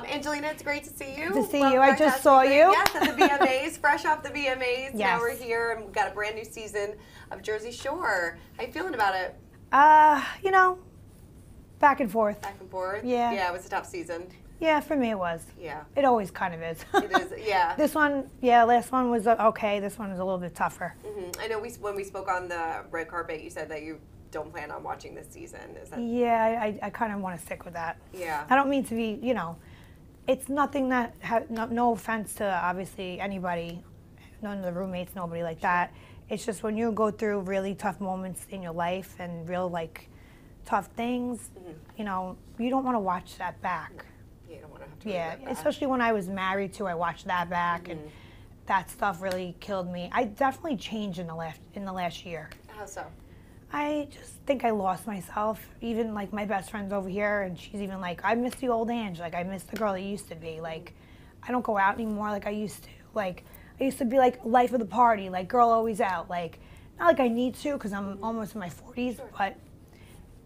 Angelina, it's great to see you. Good to see you. I just saw you. Yes, at the VMAs, fresh off the VMAs. Yes. Now we're here and we've got a brand new season of Jersey Shore. How you feeling about it? You know, back and forth. Back and forth? Yeah. Yeah, it was a tough season. Yeah, for me it was. Yeah. It always kind of is. It is, yeah. This one, yeah, last one was okay. This one was a little bit tougher. Mm-hmm. I know when we spoke on the red carpet, you said that you don't plan on watching this season. Is that? Yeah, I kind of want to stick with that. Yeah. I don't mean to be, you know, it's nothing that, no offense to obviously anybody, none of the roommates, nobody like that. It's just when you go through really tough moments in your life and real like tough things, you know, you don't want to watch that back. You don't want to have to. Yeah, especially when I was married too, I watched that back, and that stuff really killed me. I definitely changed in the last year. How so? I just think I lost myself. Even like my best friend's over here, and she's even like, I miss the old Ange. Like I miss the girl that used to be. Like I don't go out anymore like I used to. Like I used to be like life of the party, like girl always out. Like not like I need to because I'm almost in my 40s, but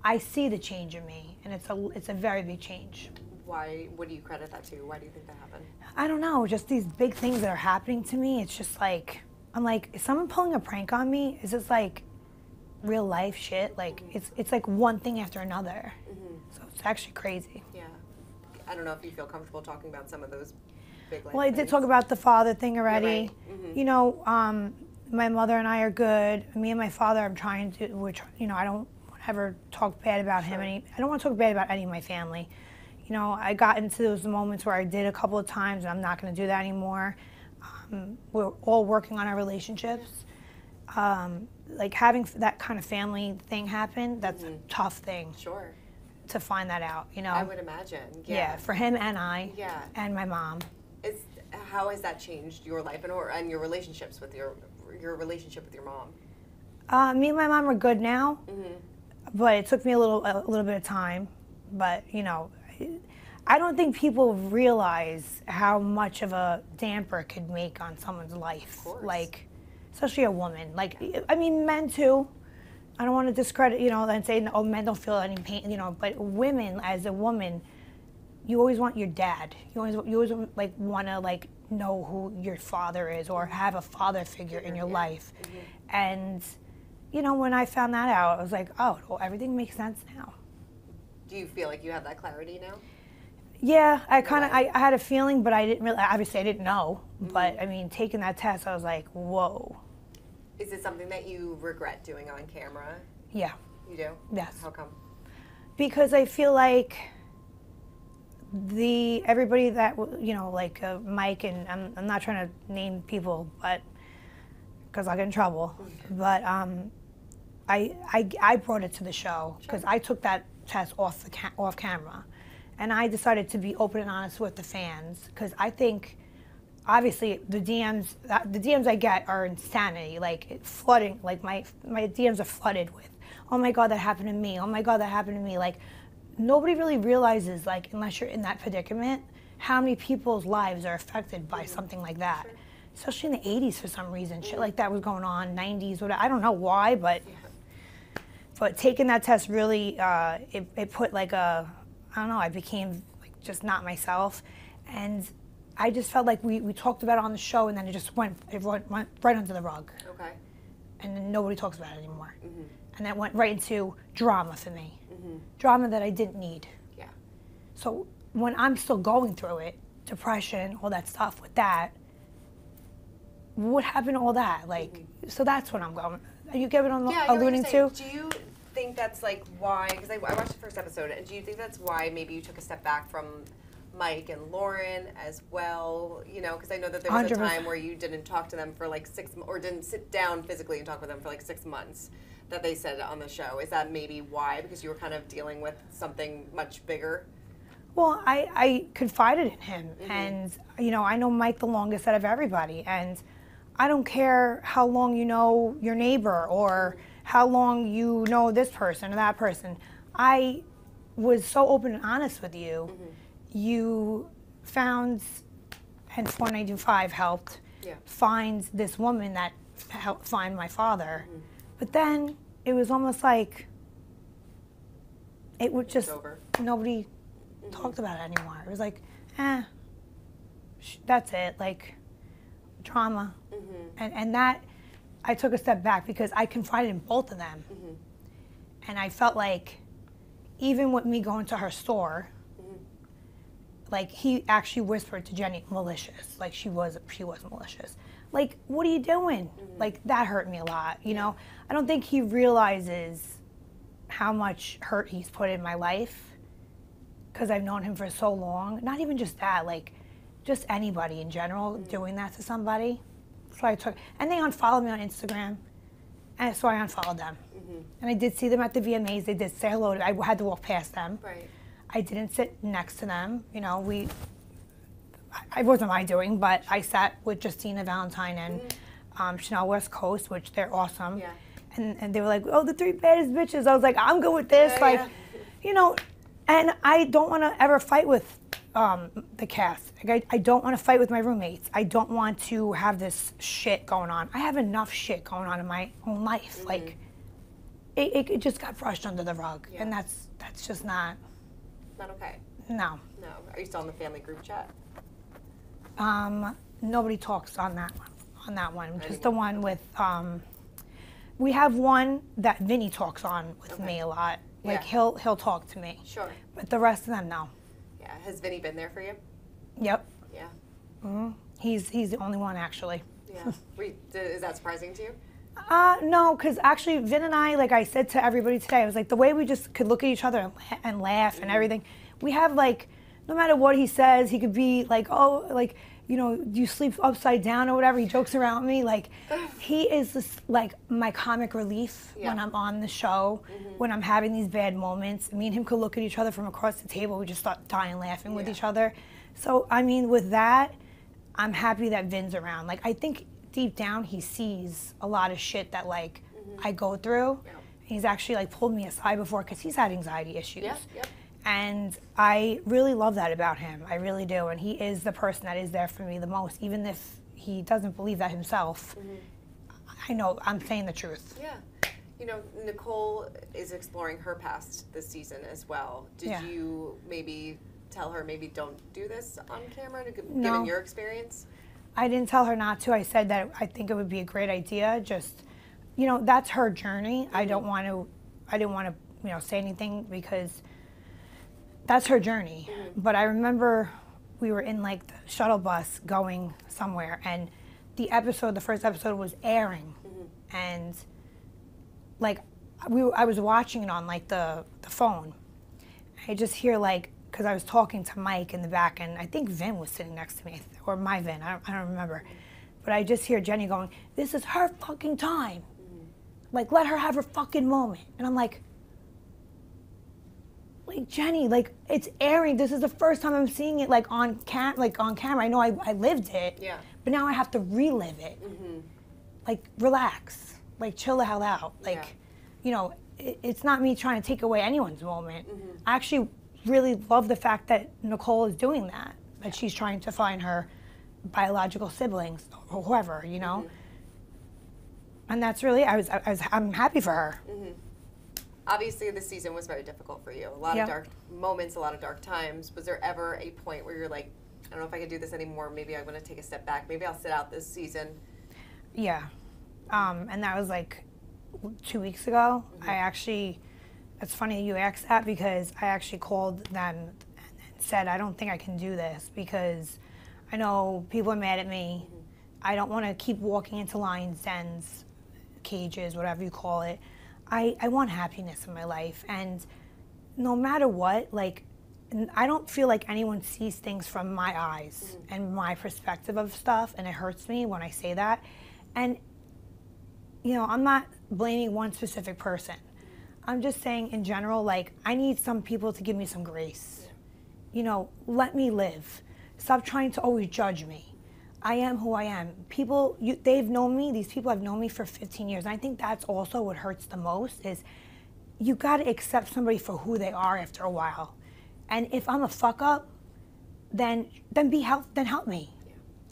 I see the change in me, and it's a very big change. Why? What do you credit that to? Why do you think that happened? I don't know. Just these big things that are happening to me. It's just like I'm like, is someone pulling a prank on me? Is this like real life shit? Like it's like one thing after another. So it's actually crazy. Yeah. I don't know if you feel comfortable talking about some of those big life Well, I did things. talk about the father thing already. Right. You know, my mother and I are good. Me and my father, I'm trying to, you know, I don't ever talk bad about him. I don't want to talk bad about any of my family. You know, I got into those moments where I did a couple of times, and I'm not going to do that anymore. We're all working on our relationships. Like having that kind of family thing happen, that's a tough thing. Sure. To find that out, you know. I would imagine. Yeah. Yeah, for him and I. Yeah. And my mom. How has that changed your life and your relationships with your relationship with your mom? Me and my mom are good now, but it took me a little bit of time. But you know, I don't think people realize how much of a damper it could make on someone's life. Of course. Like, especially a woman. Like, I mean, men too. I don't want to discredit, you know, and say, oh, men don't feel any pain, you know. But women, as a woman, you always want your dad. You always like want to like know who your father is or have a father figure in your life. And you know, when I found that out, I was like, oh, well, everything makes sense now. Do you feel like you have that clarity now? Yeah, I had a feeling, but I didn't really, obviously I didn't know. But I mean, taking that test, I was like, whoa. Is it something that you regret doing on camera? Yeah. You do? Yes. How come? Because I feel like everybody that, you know, like Mike, and I'm not trying to name people, but because I'll get in trouble. But I brought it to the show because I took that test off camera, and I decided to be open and honest with the fans because I think, obviously, the DMs I get are insanity, like flooding. Like my DMs are flooded with, oh my God, that happened to me. Oh my God, that happened to me. Like nobody really realizes, like unless you're in that predicament, how many people's lives are affected by something like that. Especially in the 80s for some reason, shit like that was going on, 90s, whatever. I don't know why, but taking that test really, it put like I don't know, I became like just not myself, and I just felt like we talked about it on the show, and then it went right under the rug. Okay. And then nobody talks about it anymore. And that went right into drama for me. Drama that I didn't need. Yeah. So when I'm still going through it, depression, all that stuff with that, what happened to all that? Like, so that's what I'm going. Are you getting on alluding to? Do you think that's like why, because I watched the first episode, and do you think that's why maybe you took a step back from Mike and Lauren as well? You know, because I know that there was a 100%. time where you didn't talk to them for like 6 months, or didn't sit down physically and talk with them for like 6 months, that they said on the show. Is that maybe why? Because you were kind of dealing with something much bigger? Well, I confided in him, and you know, I know Mike the longest out of everybody, and I don't care how long you know your neighbor or how long you know this person or that person. I was so open and honest with you. You found, and 495 helped find this woman that helped find my father. But then it was almost like it would just, nobody talked about it anymore. It was like, that's it, like, drama. And that, I took a step back because I confided in both of them. And I felt like, even with me going to her store, like, he actually whispered to Jenny, malicious. Like, she was malicious. Like, what are you doing? Like, that hurt me a lot, you know? I don't think he realizes how much hurt he's put in my life because I've known him for so long. Not even just that, like, just anybody in general doing that to somebody. So I took, and they unfollowed me on Instagram, and so I unfollowed them. And I did see them at the VMAs. They did say hello. I had to walk past them. Right. I didn't sit next to them. You know, it wasn't my doing, but I sat with Justina Valentine and Chanel West Coast, which they're awesome. Yeah. And they were like, oh, the 3 baddest bitches. I was like, I'm good with this. Yeah, like, yeah. you know, and I don't want to ever fight with the cast. Like, I don't want to fight with my roommates. I don't want to have this shit going on. I have enough shit going on in my own life. Like, it just got brushed under the rug. Yeah. And that's just not. Not okay. No. No. Are you still in the family group chat? Nobody talks on that one. Just Anymore. the one with, we have one that Vinny talks on with me a lot. Like, Yeah. he'll talk to me. Sure. But the rest of them, no. Yeah. Has Vinny been there for you? Yep. Yeah. He's the only one, actually. Yeah. Is that surprising to you? No, because actually, Vin and I, like I said to everybody today, I was like, the way we just could look at each other and laugh and everything, we have, like, no matter what he says, he could be like, oh, like, you know, you sleep upside down or whatever. He jokes around me. Like, he is just, like, my comic relief when I'm on the show, when I'm having these bad moments. Me and him could look at each other from across the table. We just start dying laughing with each other. So, I mean, with that, I'm happy that Vin's around. Like, I think deep down he sees a lot of shit that, like, I go through. Yeah. He's actually, like, pulled me aside before because he's had anxiety issues. Yeah. Yeah. And I really love that about him. I really do. And he is the person that is there for me the most, even if he doesn't believe that himself. I know I'm saying the truth. Yeah. You know, Nicole is exploring her past this season as well. Did you maybe tell her maybe don't do this on camera, given your experience? I didn't tell her not to. I said that I think it would be a great idea. Just, you know, that's her journey. I didn't want to, you know, say anything because that's her journey. But I remember we were in, like, the shuttle bus going somewhere, and the first episode was airing. And, like, I was watching it on, like, the phone. I just hear, like, because I was talking to Mike in the back, and I think Vin was sitting next to me, or my Vin, I don't remember. But I just hear Jenny going, this is her fucking time. Like, let her have her fucking moment. And I'm like, Jenny, like, it's airing. This is the first time I'm seeing it, like, on camera. I know I lived it, but now I have to relive it. Like, relax. Like, chill the hell out. Like, you know, it's not me trying to take away anyone's moment. I actually really love the fact that Nicole is doing that, that she's trying to find her biological siblings or whoever, you know? And that's really, I'm happy for her. Obviously, this season was very difficult for you. A lot of dark moments, a lot of dark times. Was there ever a point where you're like, I don't know if I can do this anymore. Maybe I'm going to take a step back. Maybe I'll sit out this season. Yeah. And that was like 2 weeks ago. I actually, it's funny you asked that because I actually called them and said, I don't think I can do this because I know people are mad at me. I don't want to keep walking into lions' dens, cages, whatever you call it. I want happiness in my life, and no matter what, like, I don't feel like anyone sees things from my eyes and my perspective of stuff, and it hurts me when I say that. And, you know, I'm not blaming one specific person. I'm just saying in general, like, I need some people to give me some grace. You know, let me live. Stop trying to always judge me. I am who I am. People, they've known me, these people have known me for 15 years. And I think that's also what hurts the most is you gotta accept somebody for who they are after a while. And if I'm a fuck up, then help me.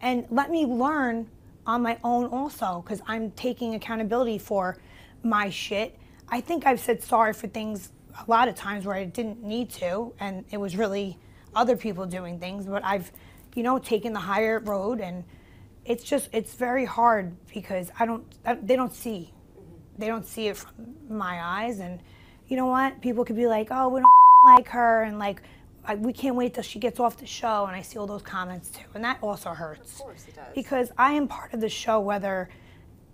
And let me learn on my own also, because I'm taking accountability for my shit. I think I've said sorry for things a lot of times where I didn't need to, and it was really other people doing things, but I've, you know, taken the higher road, and it's very hard because they don't see it from my eyes, and you know what? People could be like, oh, we don't like her, and like, we can't wait till she gets off the show, and I see all those comments too, and that also hurts. Of course it does. Because I am part of the show, whether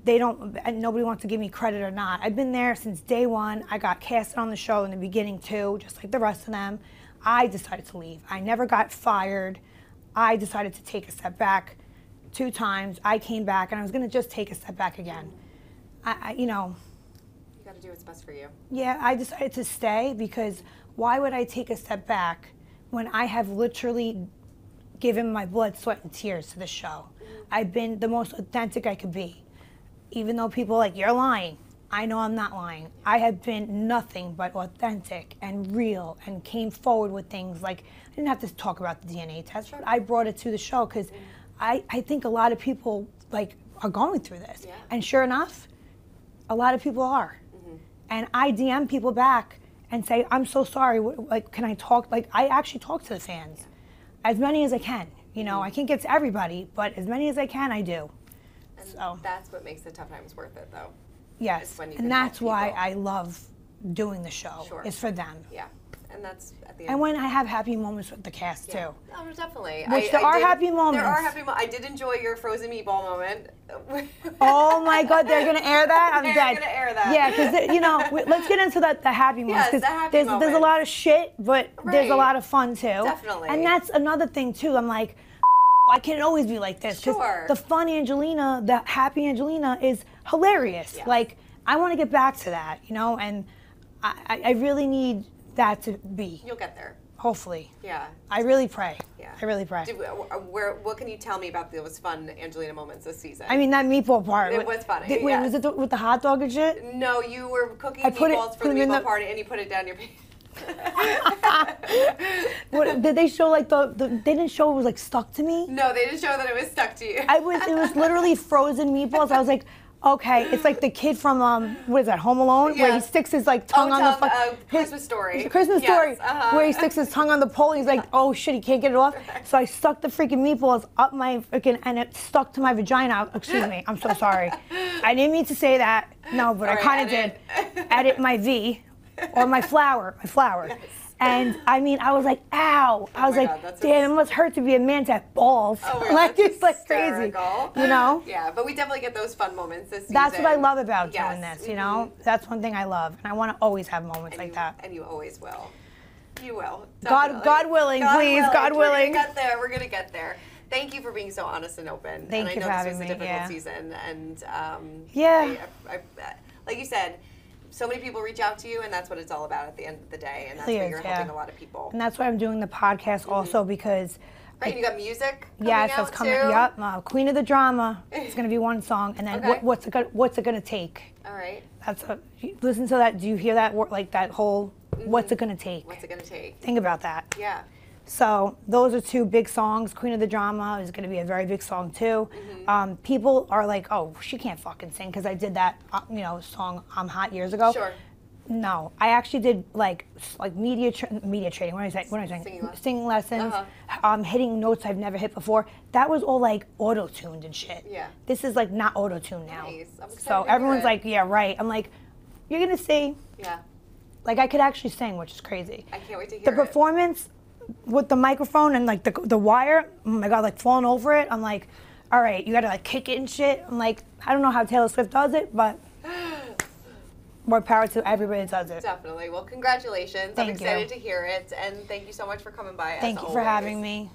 they don't, and nobody wants to give me credit or not. I've been there since day one. I got casted on the show in the beginning too, just like the rest of them. I decided to leave. I never got fired. I decided to take a step back 2 times. I came back, and I was gonna just take a step back again. You know. You gotta do what's best for you. Yeah, I decided to stay because why would I take a step back when I have literally given my blood, sweat, and tears to the show? I've been the most authentic I could be. Even though people are like, you're lying. I know I'm not lying. I have been nothing but authentic and real and came forward with things like, I didn't have to talk about the DNA test, but I brought it to the show because I think a lot of people like are going through this. Yeah. And sure enough, a lot of people are. And I DM people back and say, I'm so sorry, like, can I talk? Like, I actually talk to the fans, as many as I can. You know, I can't get to everybody, but as many as I can, I do. And so that's what makes the tough times worth it, though. Yes, and that's why I love doing the show. Sure. Is for them. Yeah, and that's at the end. And when I have happy moments with the cast too. Oh, definitely. Which there are happy moments. There are happy moments. I did enjoy your frozen meatball moment. Oh my God, they're gonna air that? I'm dead. They're gonna air that. Yeah, because you know, let's get into the happy moments. Yes, the happy moments. There's a lot of shit, but there's a lot of fun too. Definitely. And that's another thing too. I'm like, I can't always be like this. Sure. The fun Angelina, the happy Angelina is hilarious. Yeah. Like, I want to get back to that, you know, and I really need that to be. You'll get there. Hopefully. Yeah. I really pray. Yeah. I really pray. What can you tell me about those fun Angelina moments this season? I mean, that meatball part. It was funny. Wait, yes. was it with the hot dog and shit? No, you were cooking meatballs for the meatball party, and you put it down your pants. What, did they show like they didn't show it was like stuck to me? No, they didn't show that it was stuck to you. It was literally frozen meatballs. I was like, okay, it's like the kid from what is that, Home Alone, where he sticks his like tongue on the Christmas Story. Christmas Story, where he sticks his tongue on the pole. He's like, oh shit, he can't get it off. So I stuck the freaking meatballs up my freaking, and it stuck to my vagina. Excuse me, I'm so sorry. I didn't mean to say that. No, but I kind of did. Edit my V, or my flower. Yes. And I mean, I was like, ow. I was like, damn, it must hurt to be a man to have balls. Oh my God, like, it's like hysterical. Crazy. You know? Yeah, but we definitely get those fun moments this season. That's what I love about doing this, you know? That's one thing I love. And I want to always have moments like that. And you always will. You will. God willing, please. God willing. We're going to get there. Thank you for being so honest and open. Thank you for having me. I know this was a difficult season. And I like you said, so many people reach out to you, and that's what it's all about at the end of the day, and that's why you're helping a lot of people. And that's why I'm doing the podcast also, because... Right, you got music coming that's coming. Yep, Queen of the Drama. It's going to be one song, and then what's it going to take? All right. Listen to that. Do you hear that? Like that whole, what's it going to take? What's it going to take? Think about that. Yeah. So those are 2 big songs. Queen of the Drama is going to be a very big song too. People are like, oh, she can't fucking sing because I did that, song I'm Hot years ago. Sure. No, I actually did like media training. What am I saying? Singing lessons. Hitting notes I've never hit before. That was all like auto-tuned and shit. Yeah. This is like not auto-tuned now. Nice. I'm excited so everyone's like, yeah, right. I'm like, you're gonna see. Yeah. Like I could actually sing, which is crazy. I can't wait to hear the performance with the microphone and like the wire. Oh my God, like falling over it. I'm like, all right, you gotta like kick it and shit. I'm like, I don't know how Taylor Swift does it, but. More power to everybody that does it. Definitely. Well, congratulations. I'm excited to hear it. And thank you so much for coming by. Thank you for having me.